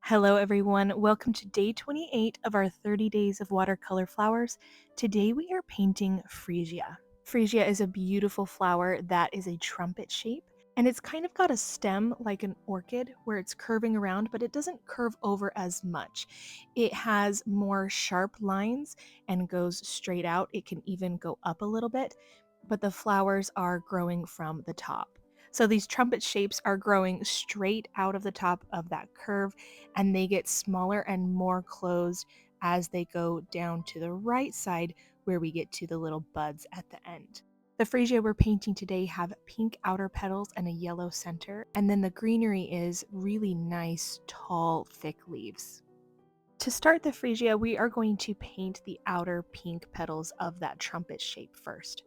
Hello everyone, welcome to day 28 of our 30 days of watercolor flowers. Today we are painting freesia. Freesia is a beautiful flower that is a trumpet shape, and it's kind of got a stem like an orchid where it's curving around, but it doesn't curve over as much. It has more sharp lines and goes straight out. It can even go up a little bit, but the flowers are growing from the top. So these trumpet shapes are growing straight out of the top of that curve, and they get smaller and more closed as they go down to the right side where we get to the little buds at the end. The freesia we're painting today have pink outer petals and a yellow center, and then the greenery is really nice, tall, thick leaves. To start the freesia, we are going to paint the outer pink petals of that trumpet shape first.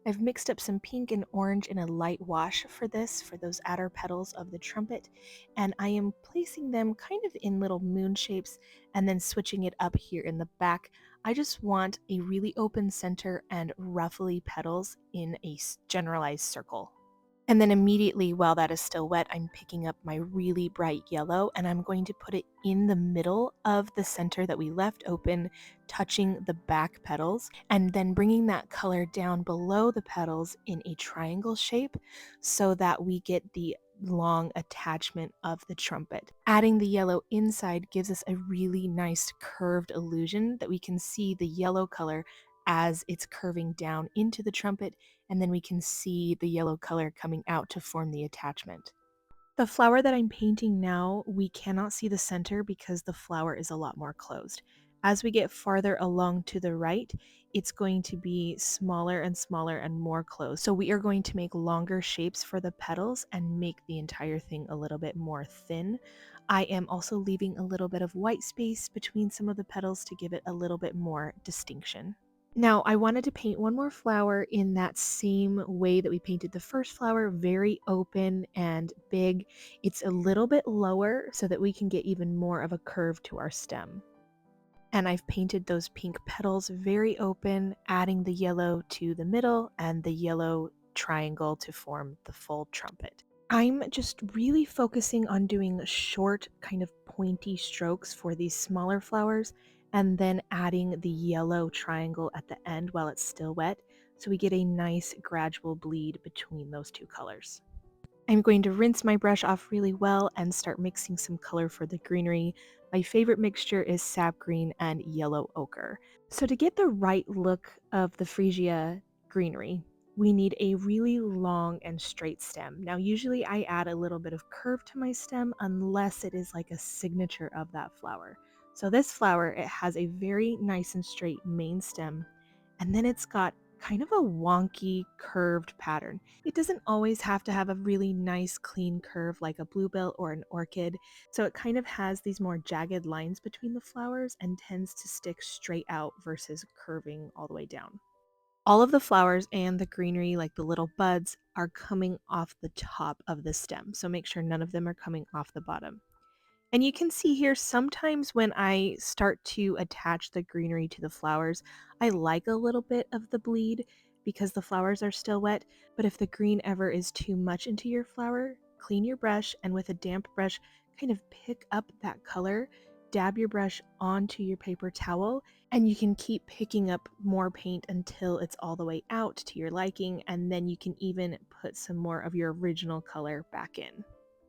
I've mixed up some pink and orange in a light wash for those outer petals of the trumpet, and I am placing them kind of in little moon shapes and then switching it up here in the back. I just want a really open center and ruffly petals in a generalized circle. And then immediately while that is still wet, I'm picking up my really bright yellow and I'm going to put it in the middle of the center that we left open, touching the back petals, and then bringing that color down below the petals in a triangle shape so that we get the long attachment of the trumpet. Adding the yellow inside gives us a really nice curved illusion that we can see the yellow color as it's curving down into the trumpet, and then we can see the yellow color coming out to form the attachment. The flower that I'm painting now, we cannot see the center because the flower is a lot more closed. As we get farther along to the right, it's going to be smaller and smaller and more closed. So we are going to make longer shapes for the petals and make the entire thing a little bit more thin. I am also leaving a little bit of white space between some of the petals to give it a little bit more distinction. Now, I wanted to paint one more flower in that same way that we painted the first flower, very open and big. It's a little bit lower so that we can get even more of a curve to our stem. And I've painted those pink petals very open, adding the yellow to the middle and the yellow triangle to form the full trumpet. I'm just really focusing on doing short, kind of pointy strokes for these smaller flowers, and then adding the yellow triangle at the end while it's still wet, so we get a nice gradual bleed between those two colors. I'm going to rinse my brush off really well and start mixing some color for the greenery. My favorite mixture is sap green and yellow ochre. So to get the right look of the freesia greenery, we need a really long and straight stem. Now usually I add a little bit of curve to my stem unless it is like a signature of that flower. So this flower, it has a very nice and straight main stem, and then it's got kind of a wonky curved pattern. It doesn't always have to have a really nice clean curve like a bluebell or an orchid, so it kind of has these more jagged lines between the flowers and tends to stick straight out versus curving all the way down. All of the flowers and the greenery, like the little buds, are coming off the top of the stem, so make sure none of them are coming off the bottom. And you can see here sometimes when I start to attach the greenery to the flowers, I like a little bit of the bleed because the flowers are still wet. But if the green ever is too much into your flower, clean your brush and with a damp brush, kind of pick up that color, dab your brush onto your paper towel, and you can keep picking up more paint until it's all the way out to your liking, and then you can even put some more of your original color back in.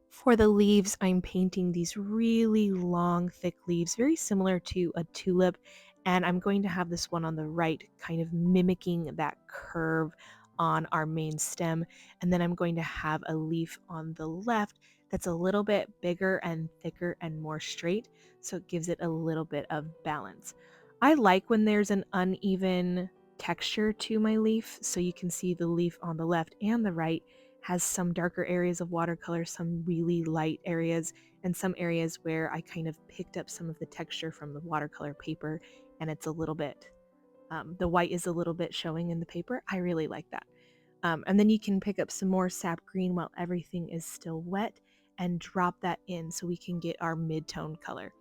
For the leaves, I'm painting these really long, thick leaves, very similar to a tulip, and I'm going to have this one on the right kind of mimicking that curve on our main stem, and then I'm going to have a leaf on the left that's a little bit bigger and thicker and more straight, so it gives it a little bit of balance. I like when there's an uneven texture to my leaf, so you can see the leaf on the left and the right has some darker areas of watercolor, some really light areas, and some areas where I kind of picked up some of the texture from the watercolor paper, and it's a little bit, the white is a little bit showing in the paper. I really like that. And then you can pick up some more sap green while everything is still wet and drop that in so we can get our mid-tone color.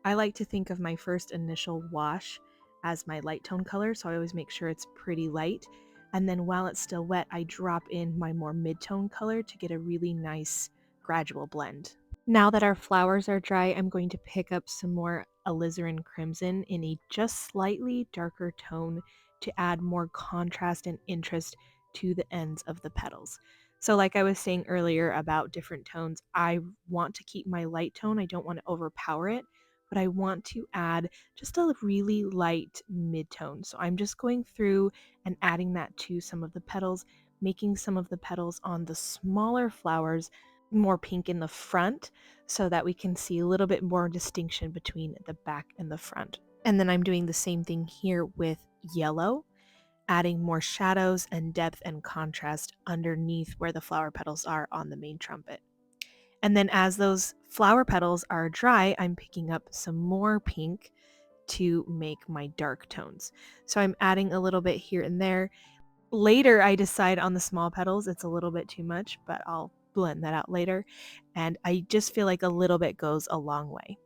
I like to think of my first initial wash as my light tone color, so I always make sure it's pretty light. And then while it's still wet, I drop in my more mid-tone color to get a really nice gradual blend. Now that our flowers are dry, I'm going to pick up some more alizarin crimson in a just slightly darker tone to add more contrast and interest to the ends of the petals. So, like I was saying earlier about different tones, I want to keep my light tone. I don't want to overpower it, but I want to add just a really light mid tone. So, I'm just going through and adding that to some of the petals, making some of the petals on the smaller flowers more pink in the front so that we can see a little bit more distinction between the back and the front. And then I'm doing the same thing here with yellow, adding more shadows and depth and contrast underneath where the flower petals are on the main trumpet. And then as those flower petals are dry, I'm picking up some more pink to make my dark tones. So I'm adding a little bit here and there. Later, I decide on the small petals, it's a little bit too much, but I'll blend that out later. And I just feel like a little bit goes a long way.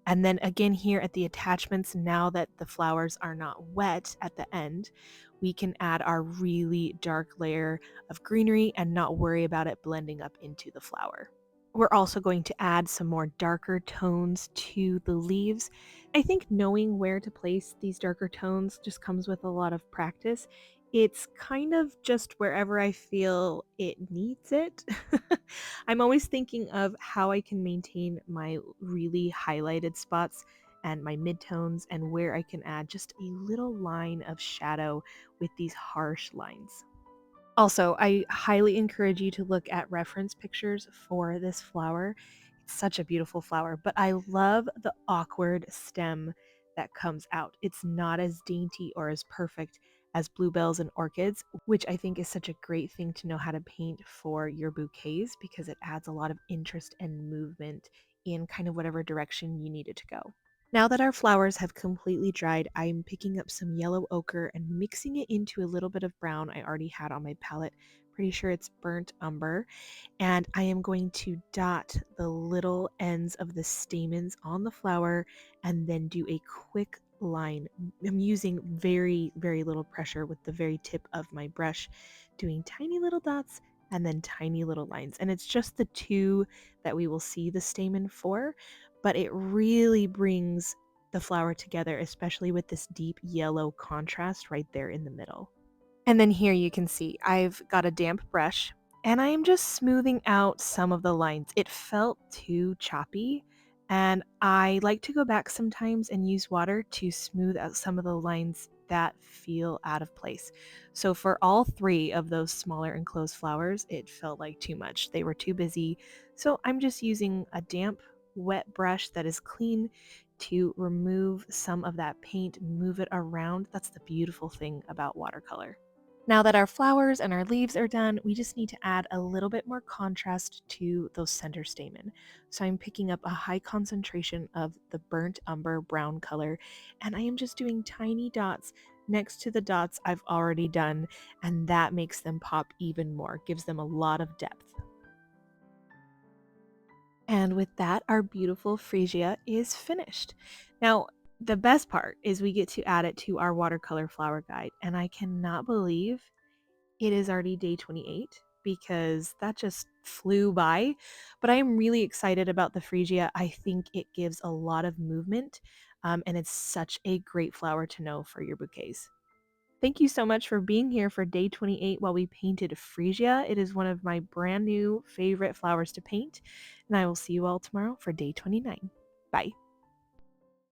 And then again, here at the attachments, now that the flowers are not wet at the end, we can add our really dark layer of greenery and not worry about it blending up into the flower. We're also going to add some more darker tones to the leaves. I think knowing where to place these darker tones just comes with a lot of practice. It's kind of just wherever I feel it needs it. I'm always thinking of how I can maintain my really highlighted spots and my midtones and where I can add just a little line of shadow with these harsh lines. Also, I highly encourage you to look at reference pictures for this flower. It's such a beautiful flower, but I love the awkward stem that comes out. It's not as dainty or as perfect as bluebells and orchids, which I think is such a great thing to know how to paint for your bouquets because it adds a lot of interest and movement in kind of whatever direction you need it to go. Now that our flowers have completely dried, I'm picking up some yellow ochre and mixing it into a little bit of brown I already had on my palette. Pretty sure it's burnt umber. And I am going to dot the little ends of the stamens on the flower and then do a quick line. I'm using very, very little pressure with the very tip of my brush, doing tiny little dots and then tiny little lines. And it's just the two that we will see the stamen for, but it really brings the flower together, especially with this deep yellow contrast right there in the middle. And then here you can see I've got a damp brush and I am just smoothing out some of the lines. It felt too choppy, and I like to go back sometimes and use water to smooth out some of the lines that feel out of place. So for all three of those smaller enclosed flowers, it felt like too much. They were too busy. So I'm just using a damp, wet brush that is clean to remove some of that paint, move it around. That's the beautiful thing about watercolor. Now that our flowers and our leaves are done, we just need to add a little bit more contrast to those center stamen. So I'm picking up a high concentration of the burnt umber brown color, and I am just doing tiny dots next to the dots I've already done, and that makes them pop even more, gives them a lot of depth. And with that, our beautiful freesia is finished. Now, the best part is we get to add it to our watercolor flower guide, and I cannot believe it is already day 28 because that just flew by. But I am really excited about the freesia. I think it gives a lot of movement, and it's such a great flower to know for your bouquets. Thank you so much for being here for day 28 while we painted freesia. It is one of my brand new favorite flowers to paint, and I will see you all tomorrow for day 29. Bye.